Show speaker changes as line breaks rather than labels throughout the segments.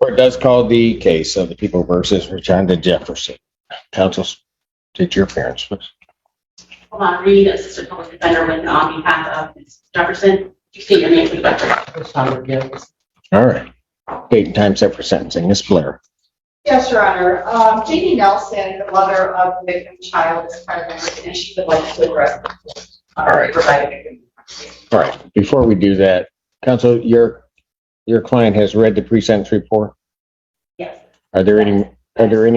Court does call the case of the People versus Rashonda Jefferson. Counsel, state your appearance, please.
Reed, Assistant Public Defender, with on behalf of Ms. Jefferson. You state your name for the record.
All right. Date and time set for sentencing. Ms. Blair.
Yes, Your Honor. Jeannie Nelson, the mother of the victim's child, is present, and she would like to address the
All right. All right. Before we do that, Counsel, your client has read the pre-sentence report.
Yes.
Are there any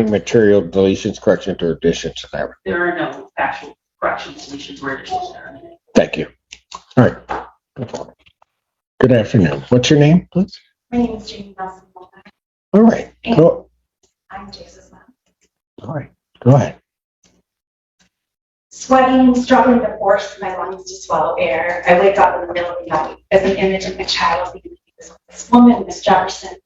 material deletions, corrections, or additions to that?
There are no factual corrections, deletions, or additions there.
Thank you. All right. Good afternoon. What's your name, please?
My name is Jeannie Nelson.
All right. Go.
I'm Jace's mom.
All right. Go ahead.
Sweating, struggling to force my lungs to swallow air. I wake up in the middle of the night as an image of my child being abused. This woman, Miss Jefferson,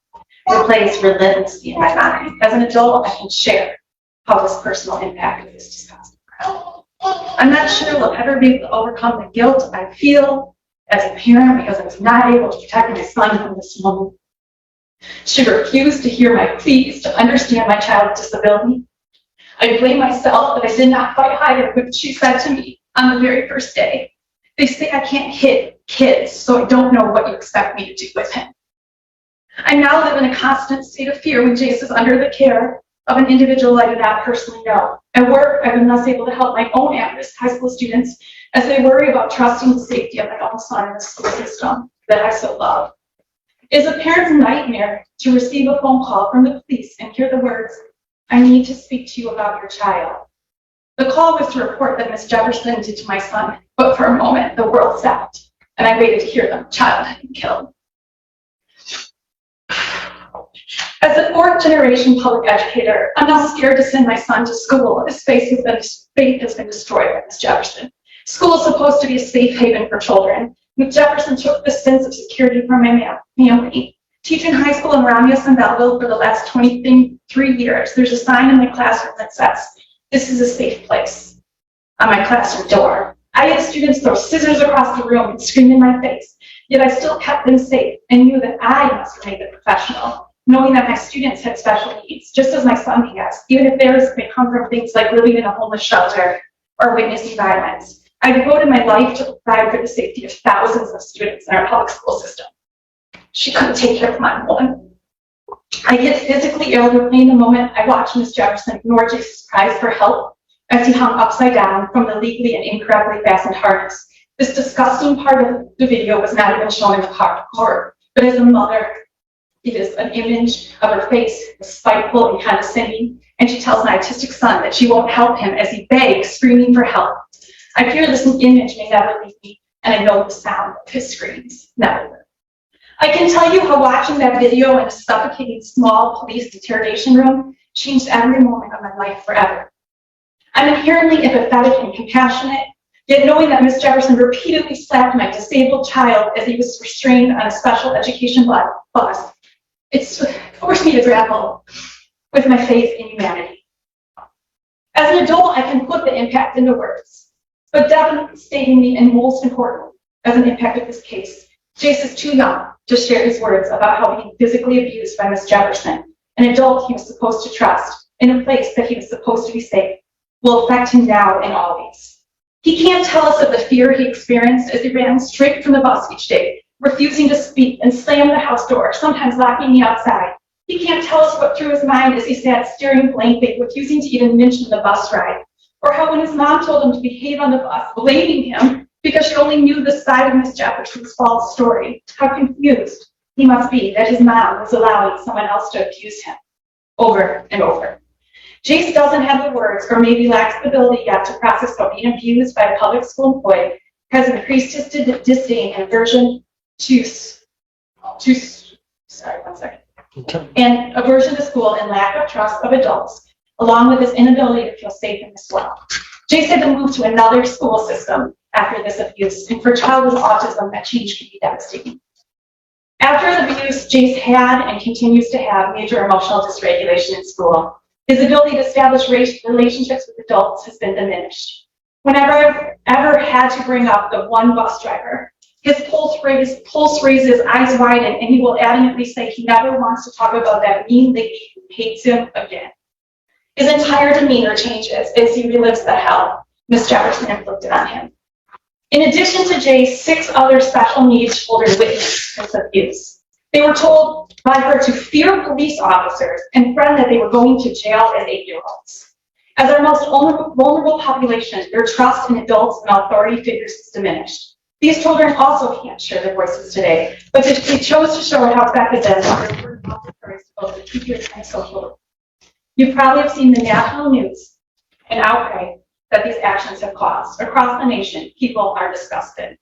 replays relentlessly in my mind. As an adult, I can share how this personal impact of this disgusting crime. I'm not sure we'll ever be able to overcome the guilt I feel as a parent because I was not able to protect my son from this woman. She refused to hear my pleas to understand my child's disability. I blame myself that I did not fight higher with what she said to me on the very first day. They say I can't hit kids, so I don't know what you expect me to do with him. I now live in a constant state of fear when Jace is under the care of an individual I do not personally know. At work, I've been less able to help my own at-risk high school students as they worry about trusting the safety of my own son in the school system that I so love. It is a parent's nightmare to receive a phone call from the police and hear the words, "I need to speak to you about your child." The call was to report that Ms. Jefferson did to my son, but for a moment, the world stopped, and I waited to hear that the child had been killed. As a fourth-generation public educator, I'm now scared to send my son to school. His faith has been destroyed by Ms. Jefferson. School is supposed to be a safe haven for children. Ms. Jefferson took the sense of security from my family. Teaching high school in Romulus and Belleville for the last 23 years, there's a sign in my classroom that says, "This is a safe place," on my classroom door. I had students throw scissors across the room and scream in my face, yet I still kept them safe and knew that I must remain the professional, knowing that my students had special needs, just as my son has, even if theirs may come from things like living in a homeless shelter or witnessing violence. I devoted my life to provide for the safety of thousands of students in our public school system. She couldn't take care of my one. I get physically ill replaying the moment I watched Ms. Jefferson ignore Jace's cries for help as he hung upside down from the legally and incorrectly fastened harness. This disgusting part of the video was not even shown in the court, but as a mother, it is an image of her face, spiteful and condescending, and she tells my autistic son that she won't help him as he begs, screaming for help. I fear this image may never leave me, and I know the sound of his screams never will. I can tell you how watching that video in a suffocating small police interrogation room changed every moment of my life forever. I'm inherently empathetic and compassionate, yet knowing that Ms. Jefferson repeatedly slapped my disabled child as he was restrained on a special education bus, it's forced me to grapple with my faith in humanity. As an adult, I can put the impact into words, but devastating me and most important as an impact of this case, Jace is too young to share his words about how being physically abused by Ms. Jefferson, an adult he was supposed to trust, in a place that he was supposed to be safe, will affect him now and always. He can't tell us of the fear he experienced as he ran straight from the bus each day, refusing to speak and slammed the house door, sometimes locking me outside. He can't tell us what through his mind as he sat staring blankly, refusing to even mention the bus ride, or how when his mom told him to behave on the bus, blaming him because she only knew the side of Ms. Jefferson's false story, how confused he must be that his mom was allowing someone else to abuse him over and over. Jace doesn't have the words, or maybe lacks the ability yet to process how being abused by a public school employee has increased his disdain and aversion aversion to school and lack of trust of adults, along with his inability to feel safe in this world. Jace had to move to another school system after this abuse, and for a child with autism, that change can be devastating. After the abuse, Jace had and continues to have major emotional dysregulation in school. His ability to establish relationships with adults has been diminished. Whenever I've ever had to bring up the one bus driver His pulse raises, eyes widen, and he will adamantly say he never wants to talk about that mean lady who hates him again. His entire demeanor changes as he relives the hell Miss Jefferson inflicted on him. In addition to Jay, 6 other special needs children witnessed this abuse. They were told by her to fear police officers and threaten that they were going to jail as 8-year-olds. As our most vulnerable population, their trust in adults and authority figures is diminished. These children also can't share their voices today, but they chose to show how effective their word of both the teachers and social. You probably have seen the national news and outcry that these actions have caused. Across the nation, people are disgusted.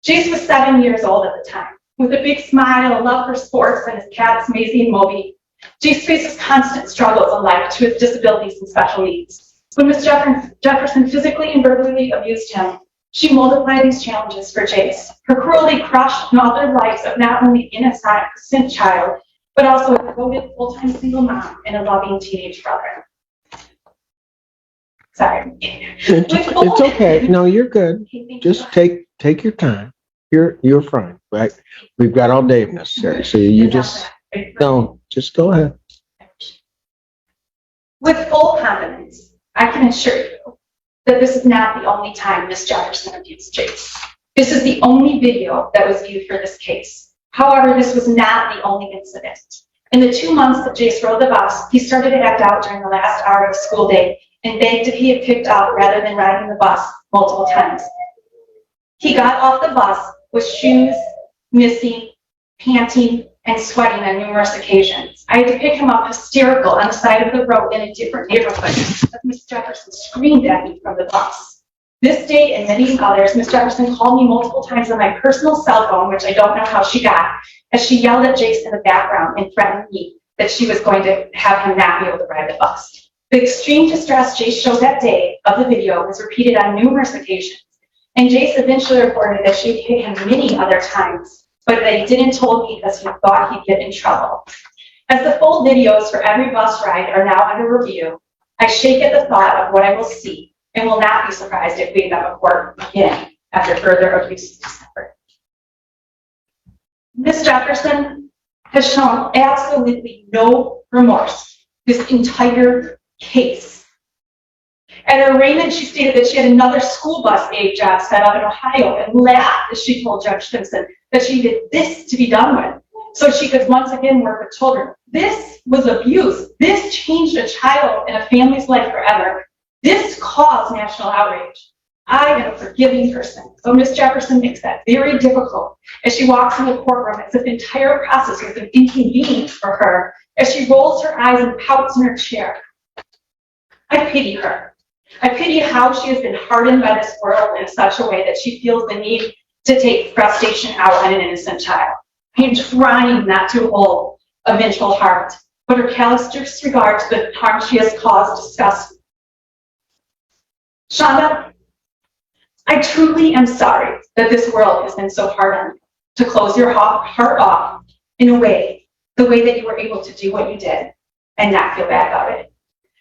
Jace was 7 years old at the time. With a big smile, a love for sports, and his cats, Maisie and Moby, Jace faces constant struggles in life to his disabilities and special needs. When Miss Jefferson physically and verbally abused him, she multiplied these challenges for Jace. Her cruelty crushed and altered the lives of not only an innocent child, but also a devoted full-time single mom and a loving teenage brother. Sorry.
It's okay. No, you're good. Just take your time. You're fine, right? We've got all day if necessary. So you just just go ahead.
With full confidence, I can assure you that this is not the only time Miss Jefferson abused Jace. This is the only video that was viewed for this case. However, this was not the only incident. In the 2 months that Jace rode the bus, he started to act out during the last hour of school day and begged if he had picked up rather than riding the bus multiple times. He got off the bus with shoes missing, panting, and sweating on numerous occasions. I had to pick him up hysterical on the side of the road in a different neighborhood as Miss Jefferson screamed at me from the bus. This day and many others, Miss Jefferson called me multiple times on my personal cell phone, which I don't know how she got, as she yelled at Jace in the background and threatened me that she was going to have him not be able to ride the bus. The extreme distress Jace showed that day of the video was repeated on numerous occasions, and Jace eventually reported that she had hit him many other times, but that he didn't tell me because he thought he'd get in trouble. As the full videos for every bus ride are now under review, I shake at the thought of what I will see and will not be surprised if we end up in court again after further abuse is discovered. Miss Jefferson has shown absolutely no remorse this entire case. At her arraignment, she stated that she had another school bus aide job set up in Ohio and laughed as she told Judge Simpson that she did this to be done with, so she could once again work with children. This was abuse. This changed a child and a family's life forever. This caused national outrage. I am a forgiving person, so Miss Jefferson makes that very difficult as she walks in the courtroom as if the entire process was an inconvenience for her, as she rolls her eyes and pouts in her chair. I pity her. I pity how she has been hardened by this world in such a way that she feels the need to take frustration out on an innocent child. I am trying not to hold a vengeful heart, but her callous disregard to the harm she has caused disgusts me. Shonda, I truly am sorry that this world has been so hard on you to close your heart off in a way, the way that you were able to do what you did and not feel bad about it.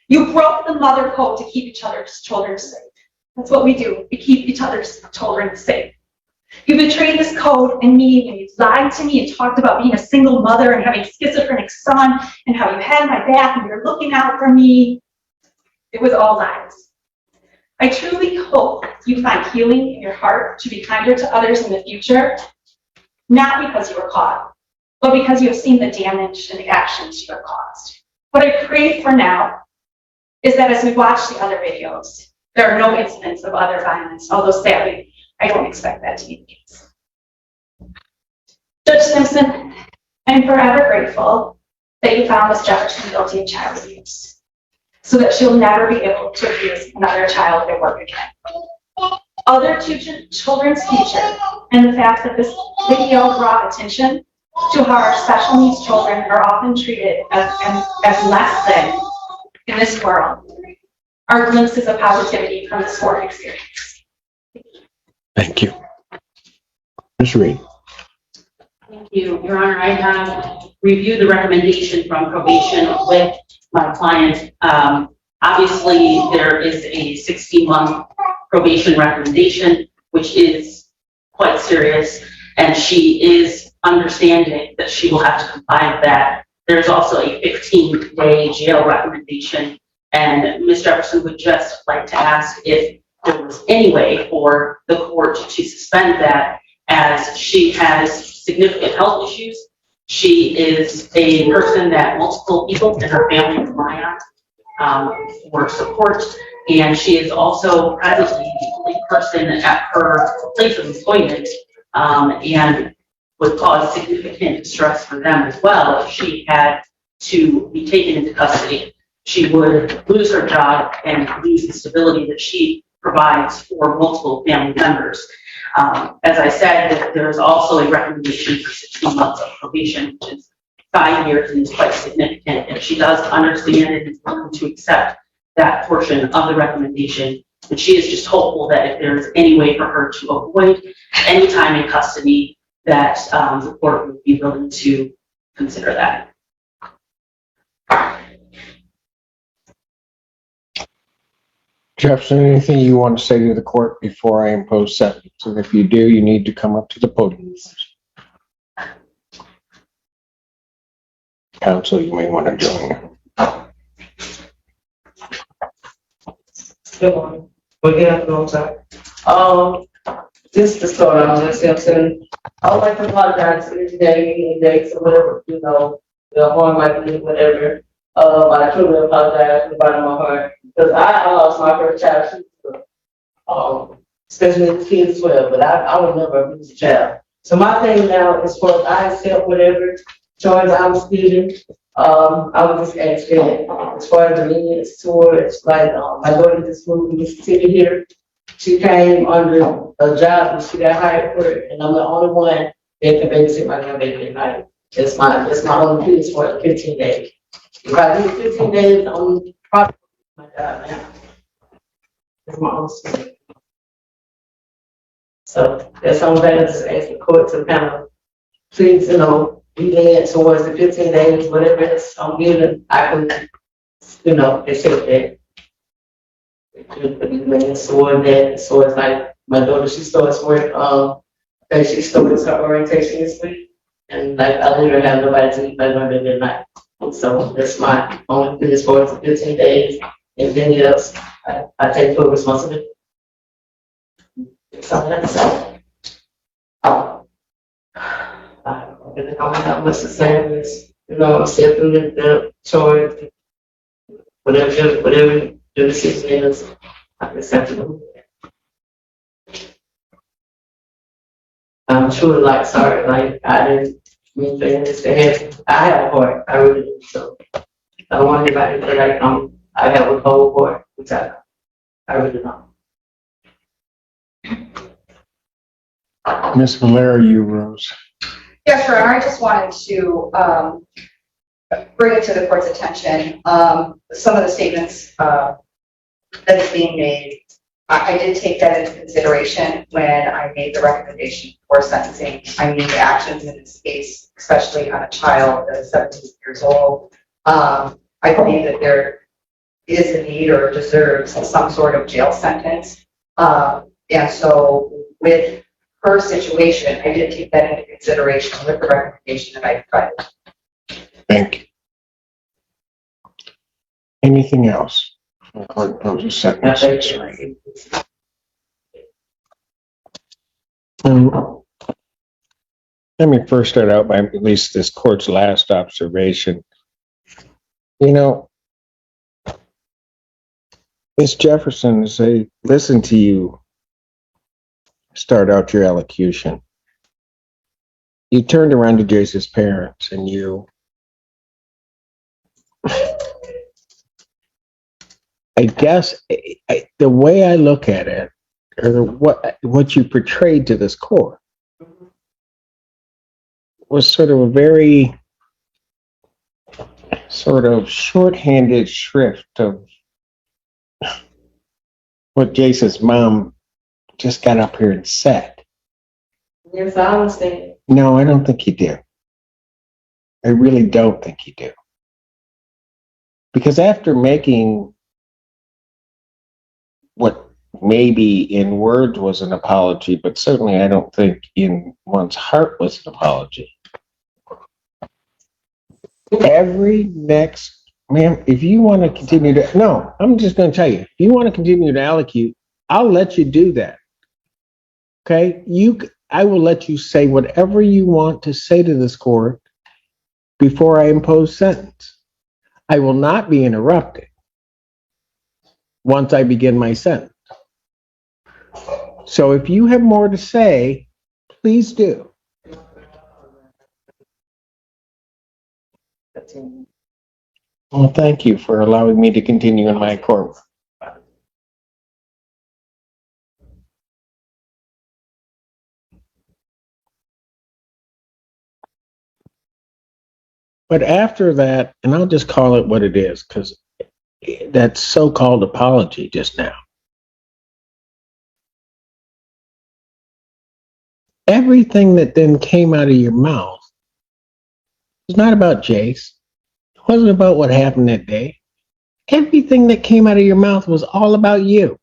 You broke the mother code to keep each other's children safe. That's what we do. We keep each other's children safe. You betrayed this code and me, and you lied to me and talked about being a single mother and having a schizophrenic son and how you had my back and you're looking out for me. It was all lies. I truly hope you find healing in your heart to be kinder to others in the future, not because you were caught, but because you have seen the damage and the actions you have caused. What I pray for now is that as we watch the other videos, there are no incidents of other violence, although sadly, I don't expect that to be the case. Judge Simpson, I'm forever grateful that you found Miss Jefferson guilty of child abuse, so that she'll never be able to abuse another child at work again. Other children's teachers, and the fact that this video brought attention to how our special needs children are often treated as less than in this world, are glimpses of positivity from this work experience.
Thank you. Ms. Reed.
Thank you, Your Honor. I have reviewed the recommendation from probation with my client. Obviously, there is a 60-month probation recommendation, which is quite serious, and she is understanding that she will have to comply with that. There's also a 15-day jail recommendation, and Ms. Jefferson would just like to ask if there was any way for the court to suspend that, as she has significant health issues. She is a person that multiple people in her family rely on for support, and she is also presently the only person at her place of employment, and would cause significant distress for them as well if she had to be taken into custody. She would lose her job and lose the stability that she provides for multiple family members. As I said, there's also a recommendation for 16 months of probation, which is 5 years and is quite significant. And she does understand and is willing to accept that portion of the recommendation. And she is just hopeful that if there's any way for her to avoid any time in custody, that the court would be willing to consider that.
Jefferson, anything you want to say to the court before I impose sentence? And if you do, you need to come up to the podium. Counsel, you may want to join.
Good morning. We're getting on time. Just to start off, Ms. Simpson, I would like to apologize for today, dates or whatever, you know, the harm might be, whatever. But I truly apologize from the bottom of my heart, because I lost my first child, especially the kid as well, but I would never abuse a child. So my thing now is for I accept whatever charge I'm speeding. I would just ask that as far as the lenience towards, like, my daughter just moved in Mississippi here. She came under a job and she got hired for it, and I'm the only one that can babysit my grandbaby at night. It's my only piece for 15 days. If I do 15 days on probably my job now. It's my own spirit. So that's the only thing I just ask the court to kind of please, you know, be lenient towards the 15 days, whatever it's I'm giving, I can, you know, accept that. So it's like my daughter, she starts work, and she starts her orientation this week, and like I literally have nobody to eat my baby at night. So that's my only thing as far as 15 days. Anything else, I take full responsibility. So that's all. I don't know how much to say is, you know, accepting the choice, whatever the decision is, I'm acceptable. I'm truly like sorry, like I didn't mean for this to happen. I have a heart, I really do. So I don't want anybody to feel like I have a cold heart, which I really don't.
Ms. Valera, you rose.
Yes, Your Honor, I just wanted to bring it to the court's attention. Some of the statements that is being made, I did take that into consideration when I made the recommendation for sentencing. I mean, the actions in this case, especially on a child that is 17 years old, I believe that there is a need or deserves some sort of jail sentence. And so with her situation, I did take that into consideration with the recommendation that I provided.
Thank you. Anything else? Court imposes sentence. Let me first start out by at least this court's last observation. You know, Ms. Jefferson, as I listen to you start out your elocution, you turned around to Jace's parents and you, I guess the way I look at it, or what you portrayed to this court, was sort of a very sort of shorthanded shrift of what Jace's mom just got up here and said.
Yes, I understand.
No, I don't think you do. I really don't think you do. Because after making what maybe in words was an apology, but certainly I don't think in one's heart was an apology. Every next, ma'am, if you want to continue to, no, I'm just going to tell you, if you want to continue to allocute, I'll let you do that. Okay? I will let you say whatever you want to say to this court before I impose sentence. I will not be interrupted once I begin my sentence. So if you have more to say, please do. Well, thank you for allowing me to continue in my court. But after that, and I'll just call it what it is, because that so-called apology just now. Everything that then came out of your mouth was not about Jace. It wasn't about what happened that day. Everything that came out of your mouth was all about you.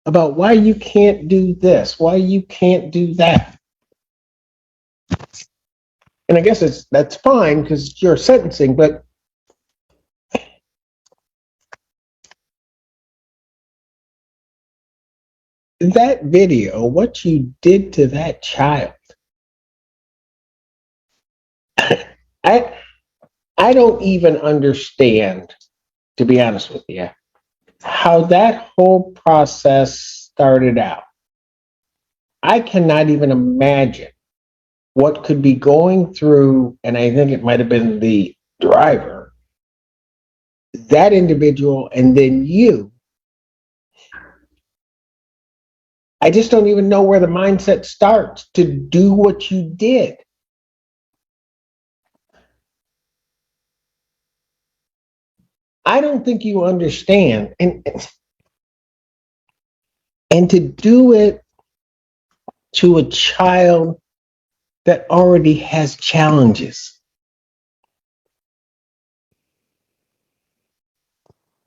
About why you can't do this, why you can't do that. And I guess that's fine because you're sentencing, but that video, what you did to that child, I don't even understand, to be honest with you, how that whole process started out. I cannot even imagine what could be going through, and I think it might have been the driver, that individual, and then you. I just don't even know where the mindset starts to do what you did. I don't think you understand. And to do it to a child that already has challenges.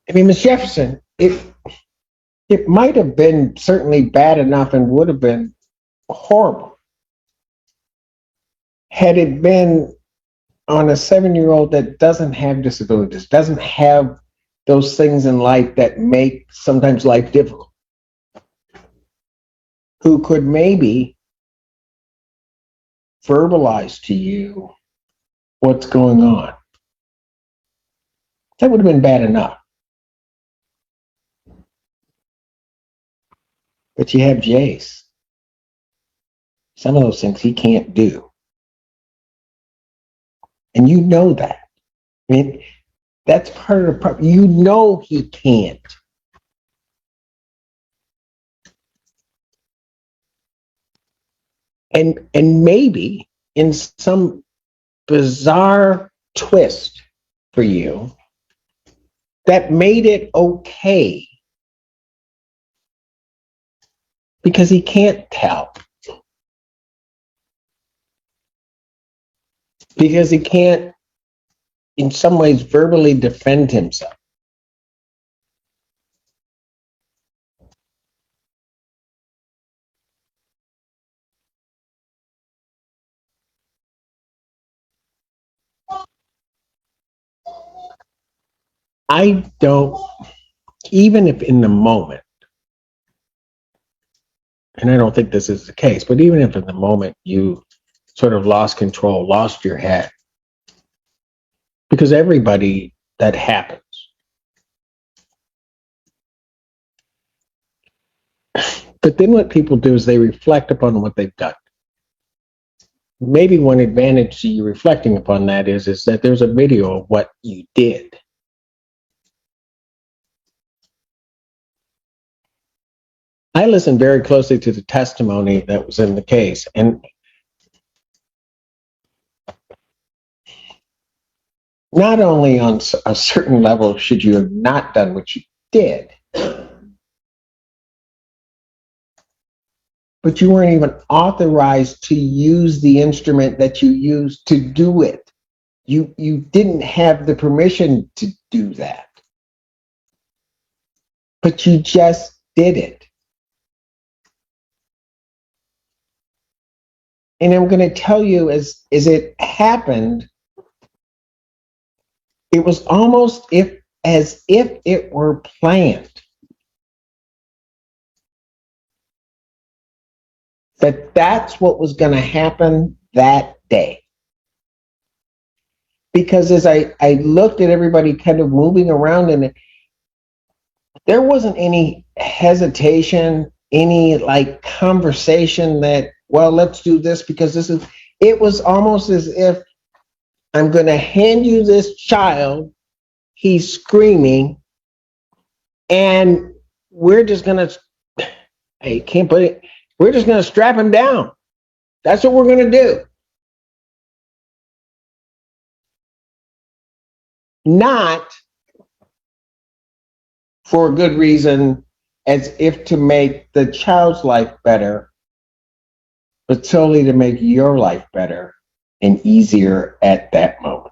I mean, Ms. Jefferson, it might have been certainly bad enough and would have been horrible had it been on a 7-year-old that doesn't have disabilities, doesn't have those things in life that make sometimes life difficult, who could maybe verbalize to you what's going on. That would have been bad enough. But you have Jace. Some of those things he can't do. And you know that. I mean, that's part of the problem. You know he can't. And maybe in some bizarre twist for you that made it okay because he can't tell. Because he can't, in some ways, verbally defend himself. I don't, even if in the moment, and I don't think this is the case, but even if in the moment you sort of lost control, lost your head, because everybody that happens. But then what people do is they reflect upon what they've done. Maybe one advantage to you reflecting upon that is that there's a video of what you did. I listened very closely to the testimony that was in the case, and not only on a certain level should you have not done what you did, but you weren't even authorized to use the instrument that you used to do it. You didn't have the permission to do that, but you just did it. And I'm going to tell you, as it happened, it was almost as if it were planned. That's what was going to happen that day. Because as I looked at everybody kind of moving around, and there wasn't any hesitation, any like conversation that, well, let's do this because this is, it was almost as if I'm going to hand you this child, he's screaming, and we're just going to, I can't put it, we're just going to strap him down. That's what we're going to do. Not for a good reason, as if to make the child's life better, but solely to make your life better and easier at that moment.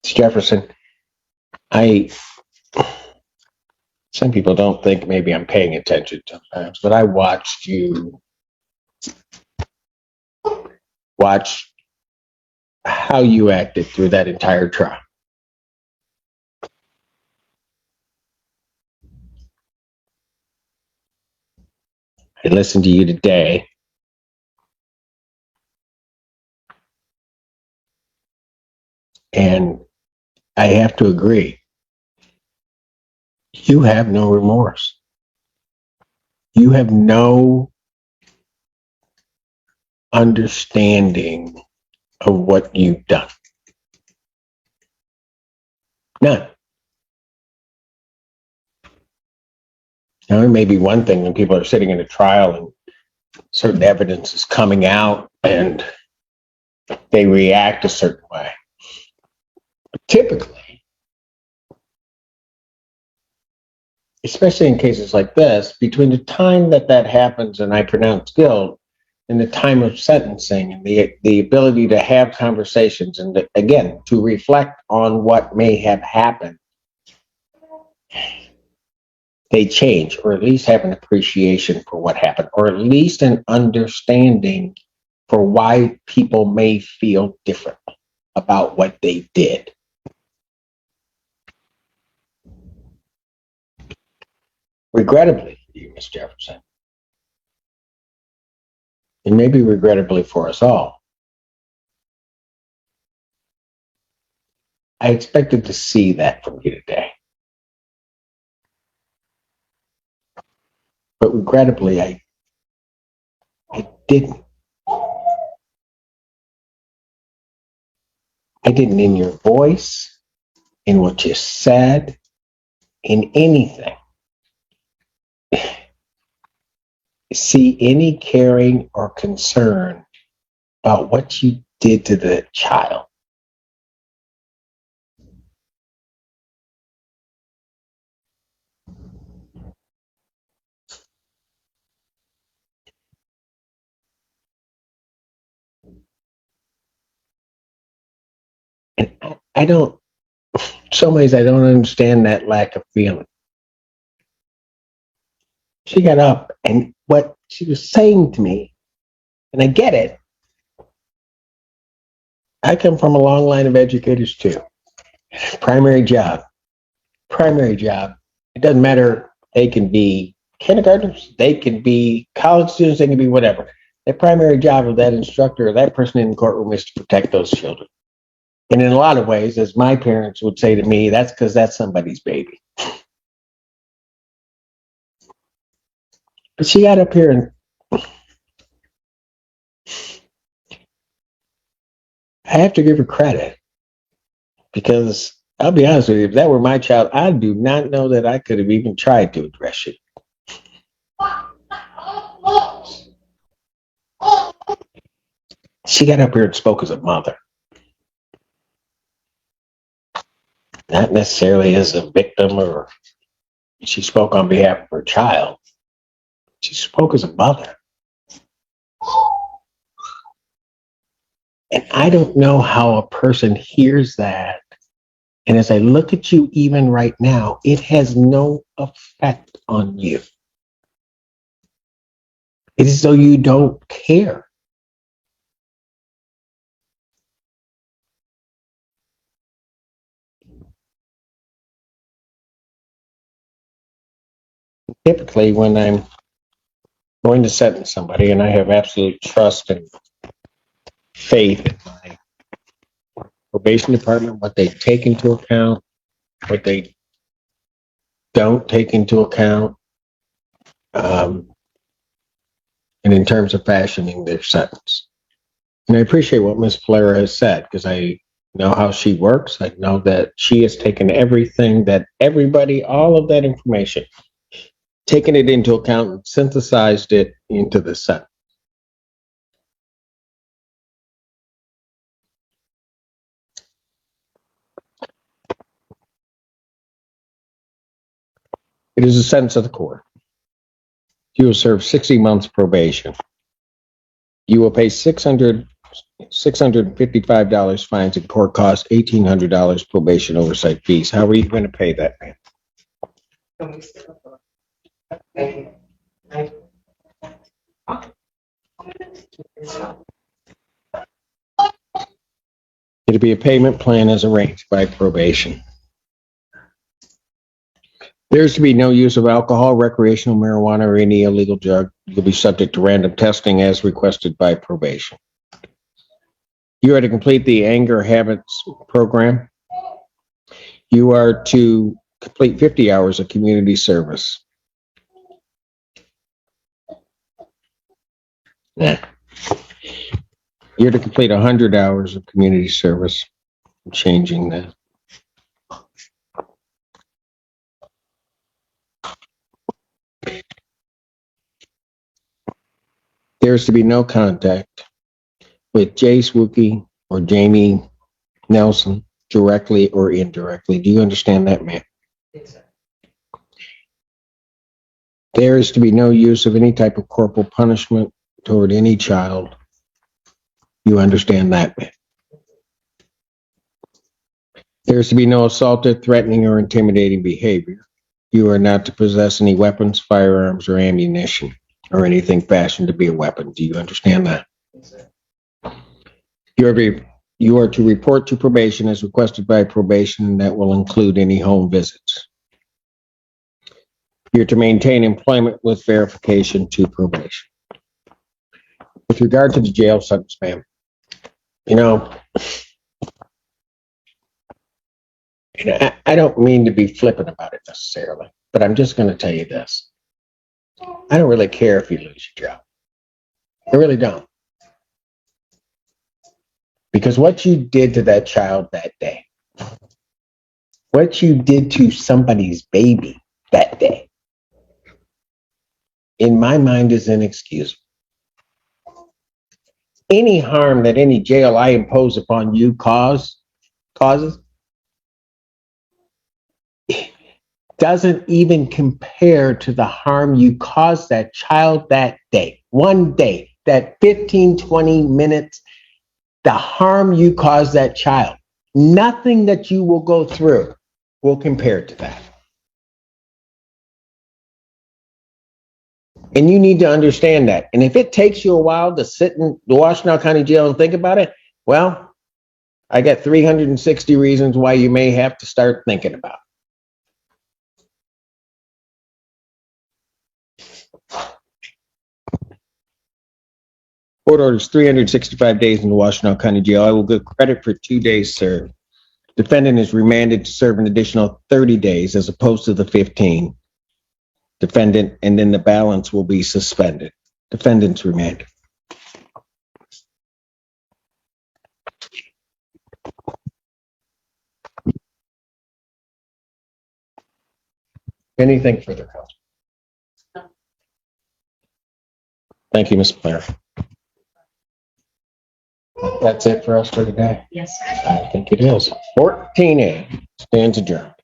Jefferson, some people don't think maybe I'm paying attention sometimes, but I watched you watch how you acted through that entire trial. I listened to you today. And I have to agree. You have no remorse. You have no understanding of what you've done. None. Now, it may be one thing when people are sitting in a trial and certain evidence is coming out and they react a certain way. But typically, especially in cases like this, between the time that happens and I pronounce guilt and the time of sentencing and the ability to have conversations and again, to reflect on what may have happened, they change, or at least have an appreciation for what happened, or at least an understanding for why people may feel differently about what they did. Regrettably for you, Ms. Jefferson, and maybe regrettably for us all, I expected to see that from you today. But regrettably, I didn't. I didn't in your voice, in what you said, in anything, see any caring or concern about what you did to the child. And I don't, in some ways, I don't understand that lack of feeling. She got up, and what she was saying to me, and I get it, I come from a long line of educators too. Primary job. It doesn't matter. They can be kindergartners, they can be college students, they can be whatever. The primary job of that instructor or that person in the courtroom is to protect those children. And in a lot of ways, as my parents would say to me, that's because that's somebody's baby. But she got up here and I have to give her credit because I'll be honest with you, if that were my child, I do not know that I could have even tried to address it. She got up here and spoke as a mother. Not necessarily as a victim, or she spoke on behalf of her child. She spoke as a mother. And I don't know how a person hears that. And as I look at you even right now, it has no effect on you. It is as though you don't care. Typically, when I'm going to sentence somebody and I have absolute trust and faith in my probation department, what they take into account, what they don't take into account, and in terms of fashioning their sentence. And I appreciate what Ms. Flair has said because I know how she works. I know that she has taken everything that everybody, all of that information, taken it into account and synthesized it into the sentence. It is a sentence of the court. You will serve 60 months probation. You will pay $655 fines and court costs, $1,800 probation oversight fees. How are you going to pay that, man? It'll be a payment plan as arranged by probation. There is to be no use of alcohol, recreational marijuana, or any illegal drug. You'll be subject to random testing as requested by probation. You are to complete the anger habits program. You are to complete 50 hours of community service. You're to complete 100 hours of community service. I'm changing that. There is to be no contact with Jace Wookie or Jamie Nelson, directly or indirectly. Do you understand that, ma'am?
Yes, sir.
There is to be no use of any type of corporal punishment toward any child. You understand that, ma'am? There is to be no assaultive, threatening, or intimidating behavior. You are not to possess any weapons, firearms, or ammunition, or anything fashioned to be a weapon. Do you understand that?
Yes, sir.
You are to report to probation as requested by probation, and that will include any home visits. You're to maintain employment with verification to probation. With regard to the jail sentence, ma'am, I don't mean to be flippant about it necessarily, but I'm just going to tell you this. I don't really care if you lose your job. I really don't. Because what you did to that child that day, what you did to somebody's baby that day, in my mind is inexcusable. Any harm that any jail I impose upon you causes doesn't even compare to the harm you caused that child that day. One day, that 15, 20 minutes, the harm you caused that child. Nothing that you will go through will compare to that. And you need to understand that. And if it takes you a while to sit in the Washtenaw County Jail and think about it, well, I got 360 reasons why you may have to start thinking about it. Court orders 365 days in the Washtenaw County Jail. I will give credit for 2 days served. Defendant is remanded to serve an additional 30 days as opposed to the 15. Defendant, and then the balance will be suspended. Defendant's remanded. Anything further, Counsel? Thank you, Ms. Blair. That's it for us for today.
Yes.
I think it is. 14A stands adjourned.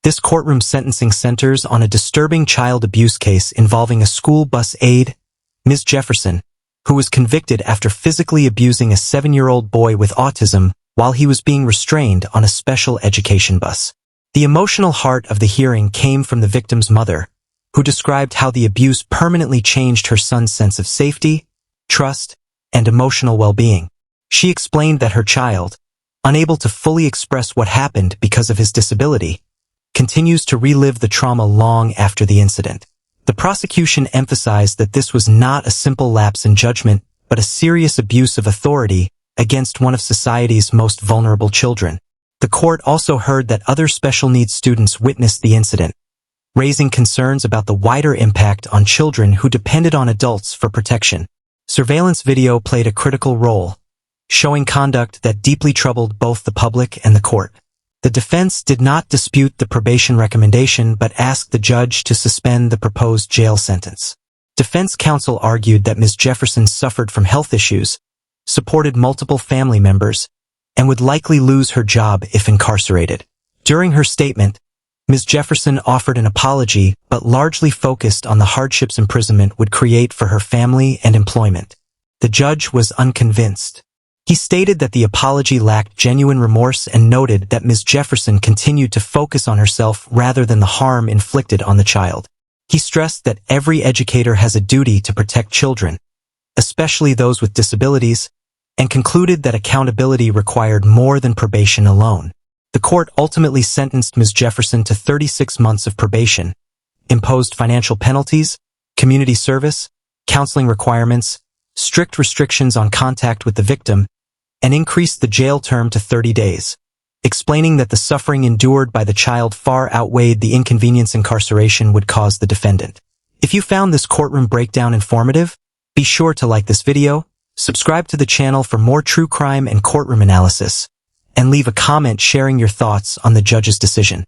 This courtroom sentencing centers on a disturbing child abuse case involving a school bus aide, Ms. Jefferson, who was convicted after physically abusing a 7-year-old boy with autism while he was being restrained on a special education bus. The emotional heart of the hearing came from the victim's mother, who described how the abuse permanently changed her son's sense of safety, trust, and emotional well-being. She explained that her child, unable to fully express what happened because of his disability, continues to relive the trauma long after the incident. The prosecution emphasized that this was not a simple lapse in judgment, but a serious abuse of authority against one of society's most vulnerable children. The court also heard that other special needs students witnessed the incident, raising concerns about the wider impact on children who depended on adults for protection. Surveillance video played a critical role, showing conduct that deeply troubled both the public and the court. The defense did not dispute the probation recommendation but asked the judge to suspend the proposed jail sentence. Defense counsel argued that Ms. Jefferson suffered from health issues, supported multiple family members, and would likely lose her job if incarcerated. During her statement, Ms. Jefferson offered an apology but largely focused on the hardships imprisonment would create for her family and employment. The judge was unconvinced. He stated that the apology lacked genuine remorse and noted that Ms. Jefferson continued to focus on herself rather than the harm inflicted on the child. He stressed that every educator has a duty to protect children, especially those with disabilities, and concluded that accountability required more than probation alone. The court ultimately sentenced Ms. Jefferson to 36 months of probation, imposed financial penalties, community service, counseling requirements, strict restrictions on contact with the victim, and increased the jail term to 30 days, explaining that the suffering endured by the child far outweighed the inconvenience incarceration would cause the defendant. If you found this courtroom breakdown informative, be sure to like this video, subscribe to the channel for more true crime and courtroom analysis, and leave a comment sharing your thoughts on the judge's decision.